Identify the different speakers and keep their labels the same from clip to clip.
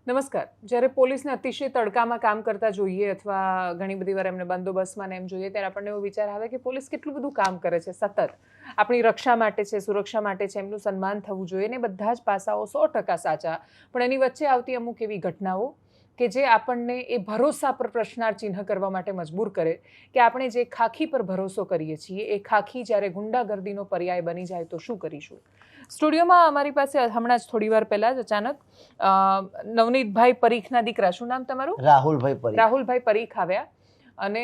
Speaker 1: નમસ્કાર. જ્યારે પોલીસને અતિશય તડકામાં કામ કરતા જોઈએ અથવા ઘણી બધી વાર એમને બંદોબસ્તમાં એમ જોઈએ ત્યારે આપણને એવો વિચાર આવે કે પોલીસ કેટલું બધું કામ કરે છે સતત. આપણી રક્ષા માટે છે, સુરક્ષા માટે છે, એમનું સન્માન થવું જોઈએ ને બધા જ પાસાઓ 100% સાચા. પણ એની વચ્ચે આવતી અમુક એવી ઘટનાઓ કે જે આપણને એ ભરોસા પર પ્રશ્નાર્થ ચિહ્ન કરવા માટે મજબૂર કરે કે આપણે જે ખાખી પર ભરોસો કરીએ છીએ એ ખાખી જ્યારે ગુંડાગર્દીનો પર્યાય બની જાય તો શું કરીશું. સ્ટુડિયોમાં અમારી પાસે હમણાં જ થોડી વાર પહેલાં જ અચાનક નવનીતભાઈ પરીખના દીકરા, શું નામ તમારું? રાહુલભાઈ પરીખ આવ્યા અને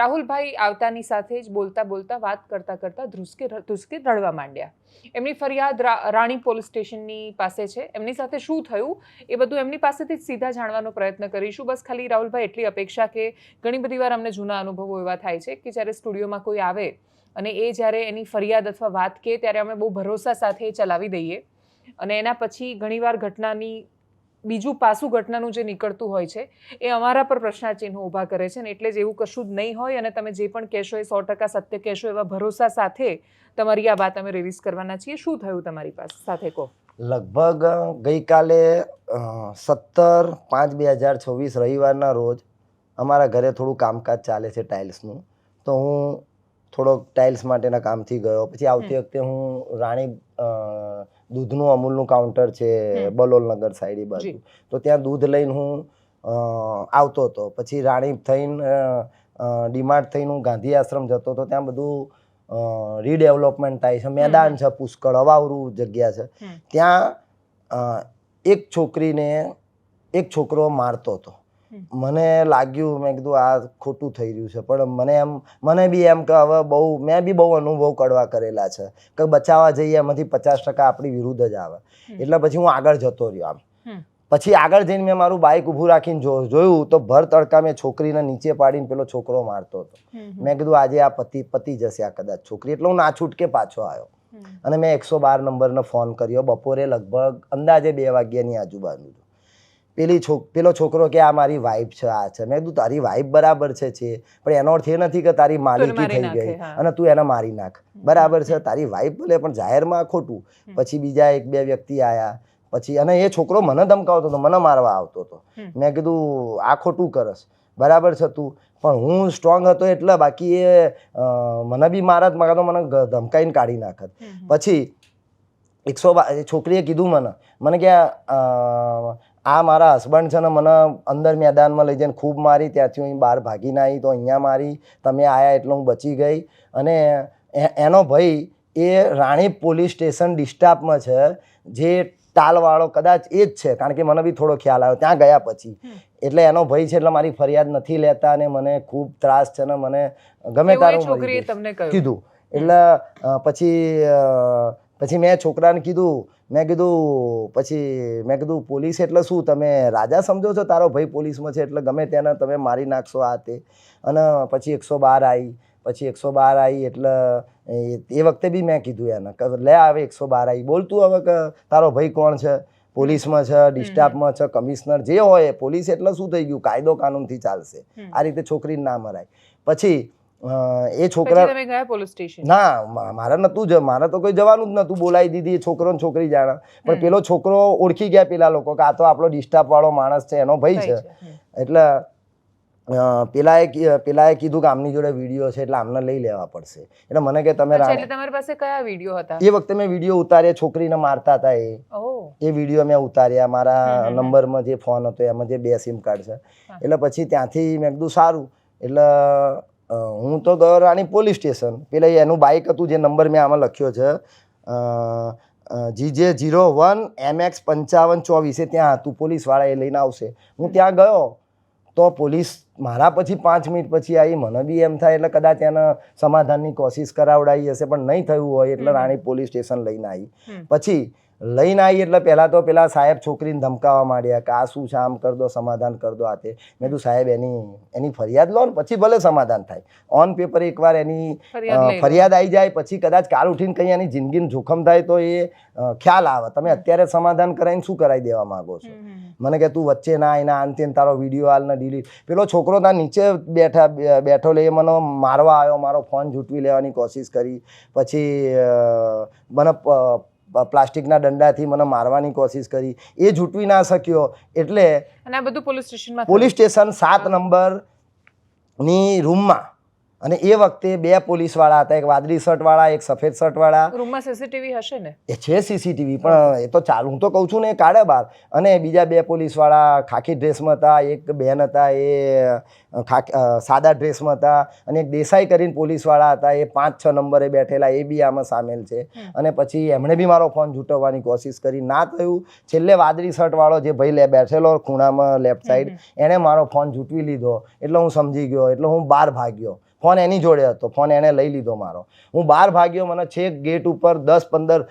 Speaker 1: રાહુલભાઈ આવતાની સાથે જ બોલતા બોલતા વાત કરતા કરતા ધ્રુસકે રડવા માંડ્યા. એમની ફરિયાદ રાણી પોલીસ સ્ટેશનની પાસે છે. એમની સાથે શું થયું એ બધું એમની પાસેથી જ સીધા જાણવાનો પ્રયત્ન કરીશું. બસ ખાલી રાહુલભાઈ એટલી અપેક્ષા કે ઘણી બધી વાર અમને જૂના અનુભવો એવા થાય છે કે જ્યારે સ્ટુડિયોમાં કોઈ આવે અને એ જ્યારે એની ફરિયાદ અથવા વાત કહે ત્યારે અમે બહુ ભરોસા સાથે ચલાવી દઈએ અને એના પછી ઘણીવાર ઘટનાની બીજું પાસું ઘટનાનું જે નીકળતું હોય છે એ અમારા પર પ્રશ્નાર્થ ચિહ્નો ઊભા કરે છે ને એટલે જ એવું કશું જ નહીં હોય અને તમે જે પણ કહેશો એ 100% સત્ય કહેશો એવા ભરોસા સાથે તમારી આ વાત અમે રિલીઝ કરવાના છીએ. શું થયું તમારી સાથે કહો.
Speaker 2: લગભગ ગઈકાલે 17/5/2026 રવિવારના રોજ અમારા ઘરે થોડું કામકાજ ચાલે છે ટાઇલ્સનું. તો હું થોડોક ટાઇલ્સ માટેના કામથી ગયો. પછી આવતી વખતે હું રાણી દૂધનું અમૂલનું કાઉન્ટર છે બલોલનગર સાઈડ બાજુ, તો ત્યાં દૂધ લઈને હું આવતો હતો. પછી રાણી થઈને ડીમાર્ટ થઈને હું ગાંધી આશ્રમ જતો હતો. ત્યાં બધું રીડેવલપમેન્ટ થાય છે, મેદાન છે પુષ્કળ, અવાવરું જગ્યા છે. ત્યાં એક છોકરીને એક છોકરો મારતો હતો. મને લાગ્યું, મેં કીધું આ ખોટું થઈ રહ્યું છે. પણ મને બી એમ કે હવે મેં બી બહુ અનુભવ કડવા કરેલા છે કે બચાવવા જઈએ એમાંથી 50% આપણી વિરુદ્ધ જ આવે. એટલે પછી હું આગળ જતો રહ્યો. આમ પછી આગળ જઈને મેં મારું બાઇક ઊભું રાખીને જોયું તો ભર તડકા મેં છોકરીને નીચે પાડીને પેલો છોકરો મારતો હતો. મેં કીધું આજે આ પતી જશે આ કદાચ છોકરી. એટલે હું ના છૂટકે પાછો આવ્યો અને મેં 112 નંબરનો ફોન કર્યો. બપોરે લગભગ અંદાજે 2 વાગ્યાની આજુબાજુ. પેલો છોકરો કે આ મારી વાઈફ છે, આ છે. મેં કીધું તારી વાઈફ બરાબર છે, પણ એનો અર્થ એ નથી કે તારી માલિકી થઈ ગઈ અને તું એને મારી નાખ. બરાબર છે, તારી વાઈફ ભલે, પણ જાહેરમાં ખોટું. પછી બીજા 1-2 વ્યક્તિ આવ્યા પછી, અને એ છોકરો મને ધમકાવતો હતો, મને મારવા આવતો હતો. મેં કીધું આ ખોટું કરસ, બરાબર છે તું. પણ હું સ્ટ્રોંગ હતો એટલે, બાકી એ મને બી મારત, મને ધમકાઈને કાઢી નાખત. પછી 112 છોકરીએ કીધું મને કે આ મારા હસબન્ડ છે ને મને અંદર મેદાનમાં લઈ જઈને ખૂબ મારી. ત્યાંથી હું બહાર ભાગીને આવી તો અહીંયા મારી. તમે આવ્યા એટલે હું બચી ગઈ. અને એનો ભાઈ એ રાણી પોલીસ સ્ટેશન ડિસ્ટાફમાં છે, જે ટાલવાળો કદાચ એ જ છે, કારણ કે મને બી થોડો ખ્યાલ આવ્યો ત્યાં ગયા પછી. એટલે એનો ભાઈ છે એટલે મારી ફરિયાદ નથી લેતા અને મને ખૂબ ત્રાસ છે ને મને ગમે તારું કીધું. એટલે પછી મેં છોકરાને કીધું, મેં કીધું પોલીસ એટલે શું, તમે રાજા સમજો છો? તારો ભાઈ પોલીસમાં છે એટલે ગમે તેને તમે મારી નાખશો આ તે. અને પછી 112 આવી. પછી 112 આવી એટલે એ વખતે બી મેં કીધું એને કે લે આવે 112 આવી, બોલતું હવે કે તારો ભાઈ કોણ છે, પોલીસમાં છે, ડિસ્ટાફમાં છે, કમિશનર જે હોય. પોલીસ એટલે શું થઈ ગયું, કાયદો કાનૂનથી ચાલશે. આ રીતે છોકરીને ના મરાય. પછી એ છોકરા ના, મારે નતું મારે તો કોઈ જવાનું જ નતું. બોલાવી દીધી છોકરો ને છોકરી જાણે. પણ પેલો છોકરો ઓળખી ગયા પેલા લોકો કે આ તો આપણો ડિસ્ટાફ વાળો માણસ છે, એનો ભાઈ છે. એટલે પેલાએ કીધું કે આમની જોડે વિડીયો છે એટલે આમને લઈ લેવા પડશે. એટલે મને કે તમે
Speaker 1: તમારી પાસે કયા વિડીયો હતા?
Speaker 2: એ વખતે મેં વિડીયો ઉતાર્યા, છોકરીને મારતા હતા એ વિડીયો મેં ઉતાર્યા. મારા નંબરમાં જે ફોન હતો એમાં જે 2 સિમ કાર્ડ છે. એટલે પછી ત્યાંથી મેં કીધું સારું. એટલે હું તો ગયો રાણી પોલીસ સ્ટેશન. પેલા એનું બાઇક હતું, જે નંબર મેં આમાં લખ્યો છે GJ01 MX 5524, ત્યાં હતું. પોલીસવાળા એ લઈને આવશે. હું ત્યાં ગયો તો પોલીસ મારા પછી 5 મિનિટ પછી આવી. મને બી એમ થાય એટલે કદાચ એને સમાધાનની કોશિશ કરાવડાવી હશે, પણ નહીં થયું હોય એટલે રાણી પોલીસ સ્ટેશન લઈને આવી. પછી લઈને આવી એટલે પહેલાં તો પેલા સાહેબ છોકરીને ધમકાવવા માંડ્યા કે આ શું છે, આમ કરી દો, સમાધાન કરી દો, આ તે. મેં કીધું સાહેબ એની ફરિયાદ લો ને પછી ભલે સમાધાન થાય. ઓન પેપર એકવાર એની ફરિયાદ આવી જાય પછી કદાચ કાલ ઉઠીને કંઈ એની જિંદગીનું જોખમ થાય તો એ ખ્યાલ આવે. તમે અત્યારે સમાધાન કરાવીને શું કરાવી દેવા માંગો છો? મને કે તું વચ્ચે ના એના અંતે તારો વિડીયો હાલ ને ડિલીટ. પેલો છોકરો ત્યાં નીચે બેઠો લે મને મારવા આવ્યો, મારો ફોન ઝૂંટવી લેવાની કોશિશ કરી. પછી મને પ્લાસ્ટિકના દંડાથી મને મારવાની કોશિશ કરી, એ છૂટવી ના શક્યો. એટલે
Speaker 1: અને આ બધું પોલીસ સ્ટેશનમાં
Speaker 2: પોલીસ સ્ટેશન 7 નંબરની રૂમમાં, અને એ વખતે 2 પોલીસવાળા હતા, એક વાદળી શર્ટવાળા, એક સફેદ શર્ટવાળા.
Speaker 1: રૂમમાં સીસીટીવી હશે ને?
Speaker 2: એ છે સીસીટીવી, પણ એ તો ચાલુ, હું તો કહું છું ને, એ કાઢે બહાર. અને બીજા 2 પોલીસવાળા ખાખી ડ્રેસમાં હતા, એક બેન હતા એ સાદા ડ્રેસમાં હતા, અને એક દેસાઈ કરીને પોલીસવાળા હતા, એ 5-6 નંબરે બેઠેલા, એ બી આમાં સામેલ છે. અને પછી એમણે બી મારો ફોન ઝૂંટવવાની કોશિશ કરી, ના થયું. છેલ્લે વાદળી શર્ટવાળો જે ભાઈ બેઠેલો ખૂણામાં લેફ્ટ સાઈડ, એણે મારો ફોન ઝૂંટવી લીધો. એટલે હું સમજી ગયો, એટલે હું બહાર ભાગ્યો. ફોન એની જોડે હતો, ફોન એણે લઈ લીધો મારો. હું બહાર ભાગ્યો, મને છેક ગેટ ઉપર 10-15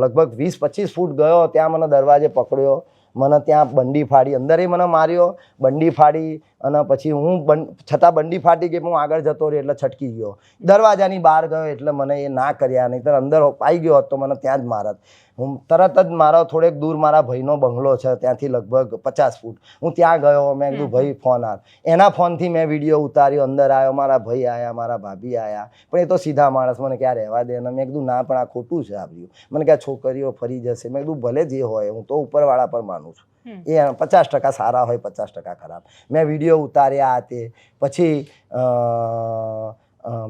Speaker 2: લગભગ 20-25 ફૂટ ગયો, ત્યાં મને દરવાજે પકડ્યો, મને ત્યાં બંડી ફાડી, અંદરે મને માર્યો, બંડી ફાડી. અને પછી હું છતાં બંડી ફાટી ગઈ, હું આગળ જતો રહ્યો એટલે છટકી ગયો. દરવાજાની બહાર ગયો એટલે મને એ ના કર્યા, નહીંતર અંદર આવી ગયો હોત તો મને ત્યાં જ મારત. હું તરત જ મારો થોડેક દૂર મારા ભાઈનો બંગલો છે, ત્યાંથી લગભગ 50 ફૂટ. હું ત્યાં ગયો, મેં કીધું ભાઈ ફોન આપ. એના ફોનથી મેં વિડીયો ઉતાર્યો, અંદર આવ્યો, મારા ભાઈ આવ્યા, મારા ભાભી આવ્યા. પણ એ તો સીધા માણસ, મને ક્યાં રહેવા દે. અને મેં કીધું ના, પણ આ ખોટું છે આવ્યું. મને ક્યાં છોકરીઓ ફરી જશે. મેં કીધું ભલે જે હોય, હું તો ઉપરવાળા પર માનું છું. એ 50% સારા હોય, 50% ખરાબ. મેં વિડીયો ઉતાર્યા તે. પછી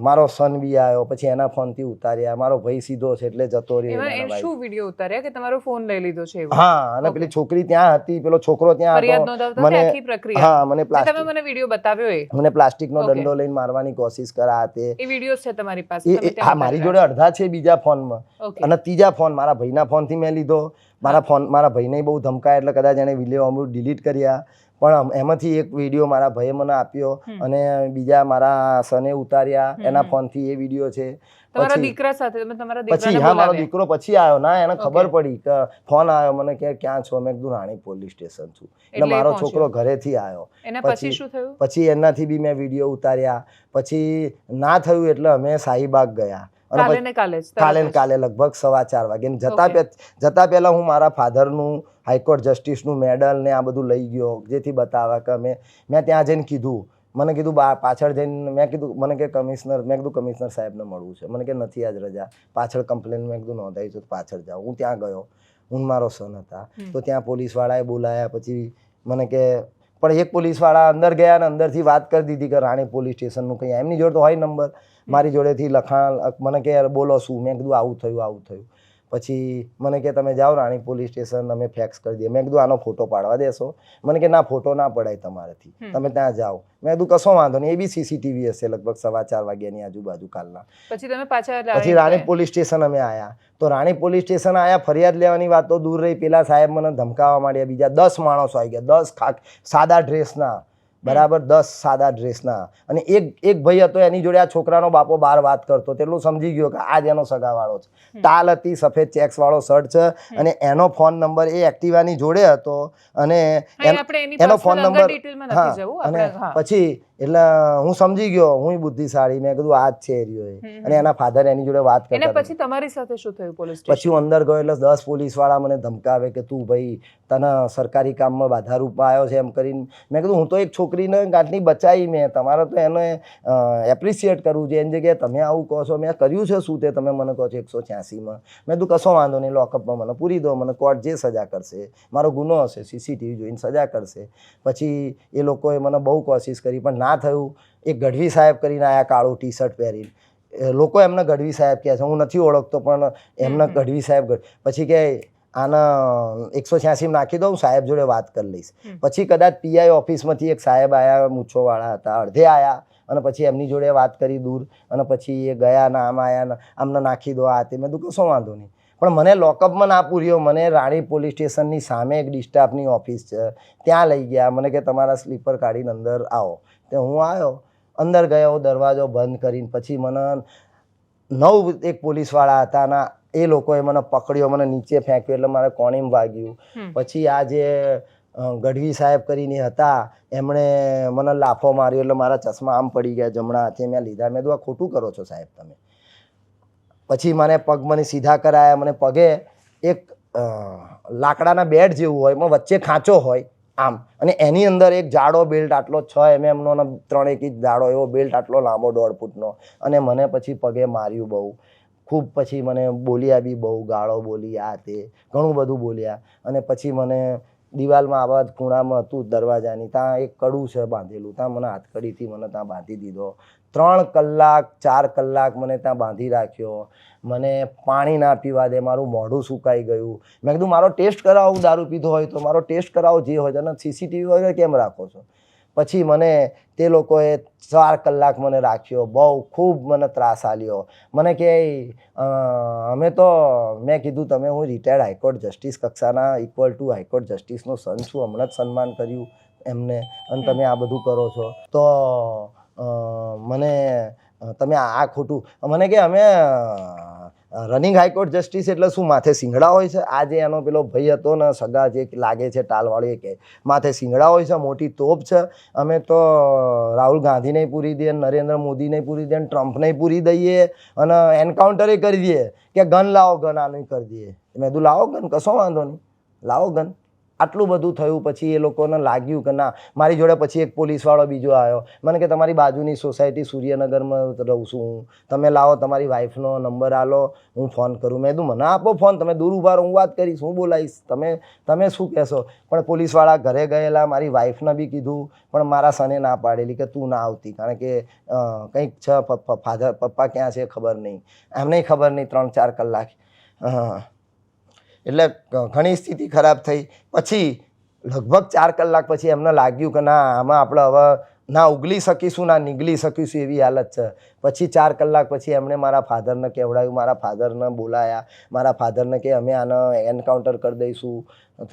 Speaker 2: મારો સન બી આવ્યો, પછી એના ફોનથી ઉતાર્યા. મારો ભાઈ સીધો છે એટલે જતો રહ્યો.
Speaker 1: શું વિડીયો ઉતાર્યા કે તમારો ફોન લઈ લીધો છે?
Speaker 2: હા, અને પેલી છોકરી ત્યાં હતી, પેલો છોકરો ત્યાં
Speaker 1: ફરિયાદ
Speaker 2: હતો.
Speaker 1: નોંધાવતા આખી પ્રક્રિયા.
Speaker 2: હા, મને
Speaker 1: તમે મને વિડીયો બતાવ્યો, એ
Speaker 2: મને પ્લાસ્ટિકનો દંડો લઈને મારવાની કોશિશ કરા તે.
Speaker 1: એ વિડીયો છે તમારી પાસે?
Speaker 2: હા, મારી જોડે અડધા છે બીજા ફોનમાં, અને ત્રીજા ફોન મારા ભાઈના ફોનથી મેં લીધો. મારા ભાઈને બહુ ધમકાયા એટલે કદાચ એને વિડીયો અમુક ડિલીટ કર્યા. પણ એમાંથી એક વિડીયો મારા ભાઈએ મને આપ્યો, અને બીજા મારા સને ઉતાર્યા એના ફોનથી એ વિડીયો છે.
Speaker 1: તમારા દીકરા સાથે તમારા દીકરાને
Speaker 2: પછી હા, મારો દીકરો પછી આવ્યો. ના, એને ખબર પડી કે ફોન આવ્યો, મને કે ક્યાં છો? મેં કીધું રાણી પોલીસ સ્ટેશન છું. એટલે મારો છોકરો ઘરેથી આવ્યો.
Speaker 1: એના પછી શું થયું?
Speaker 2: પછી એનાથી બી મેં વિડીયો ઉતાર્યા. પછી ના થયું એટલે અમે શાહીબાગ ગયા. કાલે લગભગ 4:15 વાગે. જતા પહેલા હું મારા ફાધરનું હાઈકોર્ટ જસ્ટિસનું મેડલ ને આ બધું લઈ ગયો, જેથી બતાવવા કે મેં ત્યાં જઈને કીધું. મને કીધું પાછળ જઈને મેં કીધું, મને કે કમિશનર, મેં કીધું કમિશનર સાહેબને મળવું છે. મને કે નથી આજ રજા, પાછળ કમ્પ્લેન મેં કીધું નોંધાઈ છે, પાછળ જાઓ. હું ત્યાં ગયો, હું મારો સન હતા, તો ત્યાં પોલીસવાળાએ બોલાયા. પછી મને કે, પણ એક પોલીસવાળા અંદર ગયા અને અંદરથી વાત કરી દીધી કે રાણી પોલીસ સ્ટેશનનું કંઈ, એમની જોડે તો હોય નંબર, મારી જોડેથી લખાણ. મને કે બોલો શું? મેં કીધું આવું થયું, આવું થયું. પછી મને કે તમે જાઓ રાણી પોલીસ સ્ટેશન, અમે ફેક્સ કરી દઈએ. મેં કીધું આનો ફોટો પાડવા દેશો? મને કે ના, ફોટો ના પડાય તમારેથી, તમે ત્યાં જાઓ. મેં કીધું કશો વાંધો નહીં, એ બી સીસીટીવી હશે લગભગ 4:15 વાગ્યાની આજુબાજુ કાલના. પછી રાણી પોલીસ સ્ટેશન અમે આવ્યા. તો રાણી પોલીસ સ્ટેશન આવ્યા, ફરિયાદ લેવાની વાત તો દૂર રહી. પેલા સાહેબ મને ધમકાવવા માંડ્યા. બીજા 10 માણસો આવી ગયા, 10 સાદા ડ્રેસના, બરાબર 10 સાદા ડ્રેસના. અને એક ભાઈ હતો, એની જોડે આ છોકરાનો બાપો બહાર વાત કરતો, તેટલું સમજી ગયો કે આ જ એનો સગાવાળો છે. ટાલ હતી, સફેદ ચેક્સ વાળો શર્ટ છે, અને એનો ફોન નંબર એ એક્ટિવાની જોડે હતો, અને એનો ફોન નંબર. હા, અને પછી એટલે હું સમજી ગયો, હું બુદ્ધિશાળી, મેં કીધું આ જ છે એરિયો. અને એના ફાધર એની જોડે વાત કરતા.
Speaker 1: પછી તમારી સાથે શું થયું પોલીસ સ્ટેશન?
Speaker 2: પછી હું અંદર ગયો એટલે 10 પોલીસવાળા મને ધમકાવે કે તું ભાઈ તને સરકારી કામમાં બાધારૂપ આવ્યો છે એમ કરીને. મેં કીધું હું તો એક છોકરીને ગાંઠની બચાવી, મેં તમારે તો એને એપ્રિશિએટ કરવું છે. એની જગ્યાએ તમે આવું કહો છો. મેં કર્યું છે શું તે તમે મને કહો છો 186માં? મેં કીધું કશો વાંધો નહીં, લોકઅપમાં મને પૂરી દો, મને કોર્ટ જે સજા કરશે, મારો ગુનો હશે, સીસીટીવી જોઈને સજા કરશે. પછી એ લોકોએ મને બહુ કોશિશ કરી, પણ ના થયું. એક ગઢવી સાહેબ કરીને આયા, કાળું ટી શર્ટ પહેરીને. લોકો એમને ગઢવી સાહેબ કહે છે, હું નથી ઓળખતો, પણ એમને ગઢવી સાહેબ. પછી કે આના 186 નાખી દઉં, સાહેબ જોડે વાત કરી લઈશ. પછી કદાચ પીઆઈ ઓફિસમાંથી એક સાહેબ આવ્યા, મૂછોવાળા હતા, અડધે આવ્યા, અને પછી એમની જોડે વાત કરી દૂર. અને પછી એ ગયા ને આમ આવ્યા, આમને નાખી દો આ તે. મેં કીધું કશો વાંધો નહીં. પણ મને લોકઅપમાં ના પૂર્યો. મને રાણી પોલીસ સ્ટેશનની સામે એક ડિસ્ટાફની ઓફિસ છે, ત્યાં લઈ ગયા. મને કે તમારા સ્લીપર કાઢીને અંદર આવો. તો હું આવ્યો, અંદર ગયો, દરવાજો બંધ કરીને. પછી મને 9 એક પોલીસવાળા હતા, અને એ લોકોએ મને પકડ્યો, મને નીચે ફેંક્યો, એટલે મારે કોણીમાં વાગ્યું. પછી આ જે ગઢવી સાહેબ કરીને હતા, એમણે મને લાફો માર્યો, એટલે મારા ચશ્મા આમ પડી ગયા, જમણા હાથે મેં લીધા. મેં કીધું આ ખોટું કરો છો સાહેબ તમે. પછી મને સીધા કરાયા. મને પગે એક લાકડાના બેડ જેવું હોય, એમાં વચ્ચે ખાંચો હોય આમ, અને એની અંદર એક જાડો બેલ્ટ આટલો 6 mm નો 3 ઇંચ જાડો એવો બેલ્ટ આટલો લાંબો 1.5 ફૂટનો, અને મને પછી પગે માર્યું બહુ. ખૂબ પછી મને બોલ્યા બી બહુ, ગાળો બોલી, આ તે ઘણું બધું બોલ્યા. અને પછી મને દિવાલમાં આવા ખૂણામાં હતું દરવાજાની, ત્યાં એક કડું છે બાંધેલું, ત્યાં મને હાથકડીથી મને ત્યાં બાંધી દીધો. 3 કલાક 4 કલાક મને ત્યાં બાંધી રાખ્યો. મને પાણી ના પીવા દે, મારું મોઢું સુકાઈ ગયું. મેં કીધું મારો ટેસ્ટ કરાવો, દારૂ પીધો હોય તો મારો ટેસ્ટ કરાવો, જે હોય અને CCTV વગેરે કેમ રાખો છો. પછી મને તે લોકોએ 4 કલાક મને રાખ્યો, બહુ ખૂબ મને ત્રાસ આલ્યો. મને કહે અમે તો, મેં કીધું તમે હું રિટાયર્ડ હાઈકોર્ટ જસ્ટિસ કક્ષાના ઇક્વલ ટુ હાઈકોર્ટ જસ્ટિસનો સન છું, હમણાં જ સન્માન કર્યું એમને, અને તમે આ બધું કરો છો તો મને તમે આ ખોટું. મને કે અમે રનિંગ હાઈકોર્ટ જસ્ટિસ એટલે શું, માથે સિંગડા હોય છે? આ જે એનો પેલો ભાઈ હતો ને સગા જે લાગે છે ટાલવાળો, એ કે માથે સિંગડા હોય છે, મોટી તોપ છે. અમે તો રાહુલ ગાંધીને પૂરી દઈએ, નરેન્દ્ર મોદીને પૂરી દઈએ, ટ્રમ્પને પૂરી દઈએ અને એન્કાઉન્ટરે કરી દઈએ કે ગન લાવો, ગન આનું કરી દઈએ. મેં કીધું લાવો ગન, કશો વાંધો નહીં, લાવો ગન. આટલું બધું થયું પછી એ લોકોને લાગ્યું કે ના, મારી જોડે પછી એક પોલીસવાળો બીજો આવ્યો. મને કે તમારી બાજુની સોસાયટી સૂર્યનગરમાં રહું છું હું, તમે લાવો તમારી વાઈફનો નંબર આલો, હું ફોન કરું. મેં કીધું મને આપો ફોન, તમે દૂર ઉભા રહો, હું વાત કરીશ, હું બોલાવીશ, તમે શું કહેશો. પણ પોલીસવાળા ઘરે ગયેલા, મારી વાઈફને બી કીધું, પણ મારા સને ના પાડેલી કે તું ના આવતી, કારણ કે કંઈક છે, પપ્પા ક્યાં છે ખબર નહીં, એમને ખબર નહીં. 3-4 કલાક એટલે ઘણી સ્થિતિ ખરાબ થઈ. પછી લગભગ 4 કલાક પછી એમને લાગ્યું કે ના, આમાં આપણે હવે ના ઉગલી શકીશું ના નીકળી શકીશું એવી હાલત છે. પછી 4 કલાક પછી એમણે મારા ફાધરને કહેવડાવ્યું, મારા ફાધરને બોલાયા. મારા ફાધરને કે અમે આને એન્કાઉન્ટર કરી દઈશું,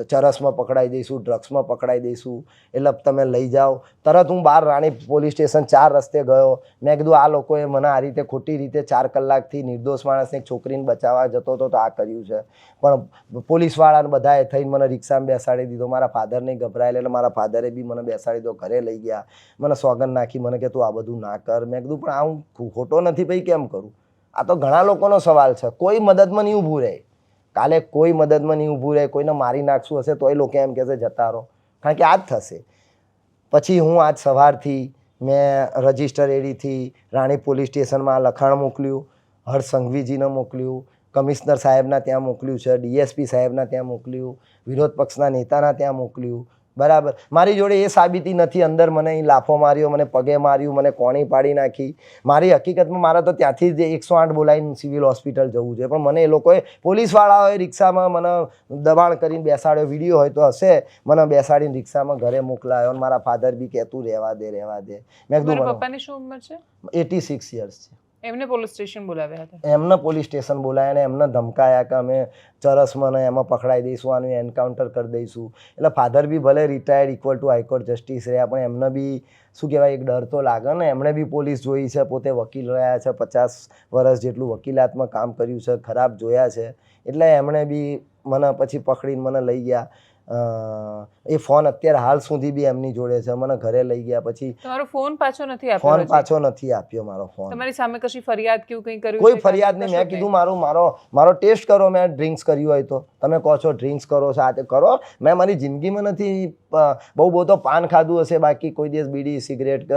Speaker 2: ચરસમાં પકડાઈ દઈશું, ડ્રગ્સમાં પકડાઈ દઈશું, એટલે તમે લઈ જાઓ. તરત હું બહાર રાણી પોલીસ સ્ટેશન 4 રસ્તે ગયો. મેં કીધું આ લોકોએ મને આ રીતે ખોટી રીતે 4 કલાકથી નિર્દોષ માણસને, એક છોકરીને બચાવવા જતો હતો તો આ કર્યું છે. પણ પોલીસવાળાને બધાએ થઈને મને રિક્ષામાં બેસાડી દીધો. મારા ફાધરને ગભરાયેલા એટલે મારા ફાધરે બી મને બેસાડી દીધો, ઘરે લઈ ગયા. મને સોગંદ નાખી, મને કે તું આ બધું ના કર. મેં કીધું પણ આ હું ખોટો નથી ભાઈ, કેમ કરું? આ તો ઘણા લોકોનો સવાલ છે, કોઈ મદદમાં નહીં ઊભું રહે. કાલે કોઈ મદદમાં નહીં ઊભું રહે, કોઈને મારી નાખશું હશે તો એ લોકો એમ કહેશે જતા રહો, કારણ કે આ જ થશે. પછી હું આજ સવારથી મેં રજિસ્ટર એડીથી રાણી પોલીસ સ્ટેશનમાં લખાણ મોકલ્યું, હર્ષ સંઘવીજીને મોકલ્યું, કમિશનર સાહેબના ત્યાં મોકલ્યું છે, DSP સાહેબના ત્યાં મોકલ્યું, વિરોધ પક્ષના નેતાના ત્યાં મોકલ્યું. બરાબર, મારી જોડે એ સાબિતી નથી. અંદર મને અહીં લાફો માર્યો, મને પગે માર્યું, મને કોણી પાડી નાખી. મારી હકીકતમાં મારે તો ત્યાંથી જ 108 બોલાવીને સિવિલ હોસ્પિટલ જવું જોઈએ, પણ મને એ લોકોએ, પોલીસવાળાઓએ રિક્ષામાં મને દબાણ કરીને બેસાડ્યો. વિડીયો હોય તો હશે, મને બેસાડીને રિક્ષામાં ઘરે મોકલાયો. અને મારા ફાધર બી કહેતું રહેવા દે, રહેવા દે. મેં કીધું
Speaker 1: પપ્પાની શું ઉંમર છે?
Speaker 2: 86 યર્સ છે.
Speaker 1: એમને પોલીસ સ્ટેશન બોલાવ્યા હતા?
Speaker 2: એમને પોલીસ સ્ટેશન બોલાયા અને એમને ધમકાયા કે અમે ચરસમાં ને એમાં પકડાઈ દઈશું, આનું એન્કાઉન્ટર કરી દઈશું. એટલે ફાધર બી ભલે retired equal to high court justice રહ્યા, પણ એમને બી શું કહેવાય, એક ડર તો લાગે ને. એમણે બી પોલીસ જોઈ છે, પોતે વકીલ રહ્યા છે, 50 વર્ષ જેટલું વકીલાતમાં કામ કર્યું છે, ખરાબ જોયા છે. એટલે એમણે બી મને પછી પકડીને મને લઈ ગયા. એ ફોન અત્યારે હાલ સુધી બી એમની જોડે છે. મને ઘરે લઈ ગયા. પછી
Speaker 1: તમારો ફોન પાછો નથી આપ્યો?
Speaker 2: ફોન પાછો નથી આપ્યો મારો ફોન.
Speaker 1: તમારી સામે કશી ફરિયાદ કે કંઈ કર્યું?
Speaker 2: કોઈ ફરિયાદ નહીં. મેં કીધું મારો ટેસ્ટ કરો, મેં ડ્રિંક્સ કર્યું હોય તો. તમે કહો છો ડ્રિંક્સ કરો છો, આ તે કરો. મેં મારી જિંદગીમાં નથી બહુ તો પાન ખાધું હશે, બાકી કોઈ દિવસ બીડી સિગરેટ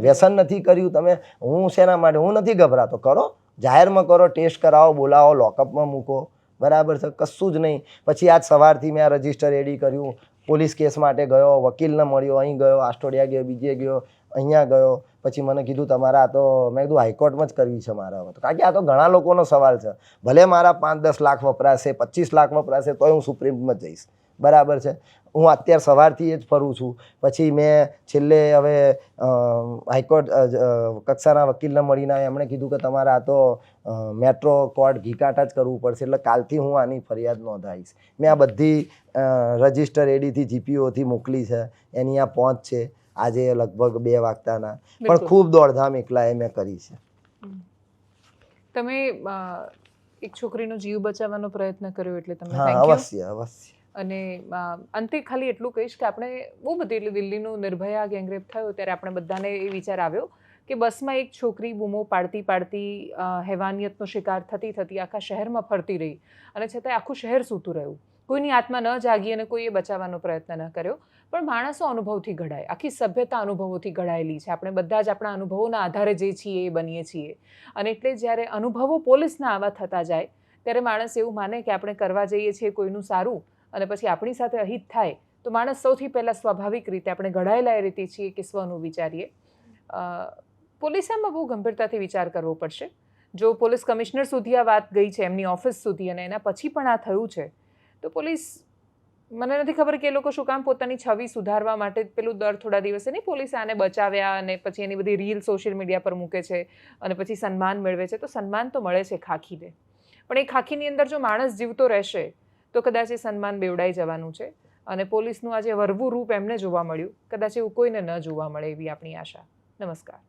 Speaker 2: વ્યસન નથી કર્યું. તમે, હું શેના માટે, હું નથી ગભરાતો. કરો, જાહેરમાં કરો, ટેસ્ટ કરાવો, બોલાવો, લોકઅપમાં મૂકો. બરાબર છે, કશું જ નહીં. પછી આજ સવારથી મેં આ રજિસ્ટર એડી કર્યું, પોલીસ કેસ માટે ગયો, વકીલને મળ્યો, અહીં ગયો, આસ્ટોડિયા ગયો, બીજે ગયો, અહીંયા ગયો. પછી મને કીધું તમારે આ તો, મેં કીધું હાઈકોર્ટમાં જ કરવી છે મારે હવે તો, કારણ કે આ તો ઘણા લોકોનો સવાલ છે. ભલે મારા 5-10 લાખ વપરાશે, 25 લાખ વપરાશે, તોય હું સુપ્રીમમાં જઈશ. બરાબર છે. હું અત્યારે સવારથી જ ફરું છું. પછી મેં છેલ્લે હવે હાઈકોર્ટ કક્ષાના વકીલને મળીને એમણે કીધું કે તમારે આ તો મેટ્રો કોર્ટ ઘીકાંટા જ કરવું પડશે, એટલે કાલથી હું આની ફરિયાદ નોંધાવીશ. મેં આ બધી રજિસ્ટર એડીથી GPOથી મોકલી છે, એની આ પહોંચ છે આજે લગભગ 2 વાગતાના. પણ ખૂબ દોડધામ એકલાએ મેં કરી છે.
Speaker 1: તમે એક છોકરીનો જીવ બચાવવાનો પ્રયત્ન કર્યો એટલે તમને થેન્ક યુ.
Speaker 2: અવશ્ય.
Speaker 1: અને અંતે ખાલી એટલું કહીશ કે આપણે બહુ બધી, એટલે દિલ્હીનું નિર્ભયા ગેંગરેપ થયો ત્યારે આપણે બધાને એ વિચાર આવ્યો કે બસમાં એક છોકરી બૂમો પાડતી હેવાનિયતનો શિકાર થતી આખા શહેરમાં ફરતી રહી, અને છતાંય આખું શહેર સૂતું રહ્યું. કોઈની આત્મા ન જાગી અને કોઈએ બચાવવાનો પ્રયત્ન ન કર્યો. પણ માણસો અનુભવથી ઘડાય, આખી સભ્યતા અનુભવોથી ઘડાયેલી છે. આપણે બધા જ આપણા અનુભવોના આધારે જે છીએ એ બનીએ છીએ. અને એટલે જ્યારે અનુભવો પોલીસના આવા થતા જાય ત્યારે માણસ એવું માને કે આપણે કરવા જઈએ છીએ કોઈનું સારું અને પછી આપણી સાથે અહિત થાય તો માણસ સૌથી પહેલાં સ્વાભાવિક રીતે આપણે ઘડાયેલા એ રીતે છીએ કે સ્વનું વિચારીએ. પોલીસે આમાં બહુ ગંભીરતાથી વિચાર કરવો પડશે. જો પોલીસ કમિશનર સુધી આ વાત ગઈ છે, એમની ઓફિસ સુધી, અને એના પછી પણ આ થયું છે, તો પોલીસ, મને નથી ખબર કે એ લોકો શું કામ પોતાની છબી સુધારવા માટે પેલું દર થોડા દિવસે નહીં પોલીસે આને બચાવ્યા અને પછી એની બધી રીલ સોશિયલ મીડિયા પર મૂકે છે અને પછી સન્માન મેળવે છે. તો સન્માન તો મળે છે ખાખીને, પણ એ ખાખીની અંદર જો માણસ જીવતો રહેશે તો કદાચ એ સન્માન બેવડાઈ જવાનું છે. અને પોલીસનું આજે વરવું રૂપ એમને જોવા મળ્યું, કદાચ એવું કોઈને ન જોવા મળે એવી આપણી આશા. નમસ્કાર.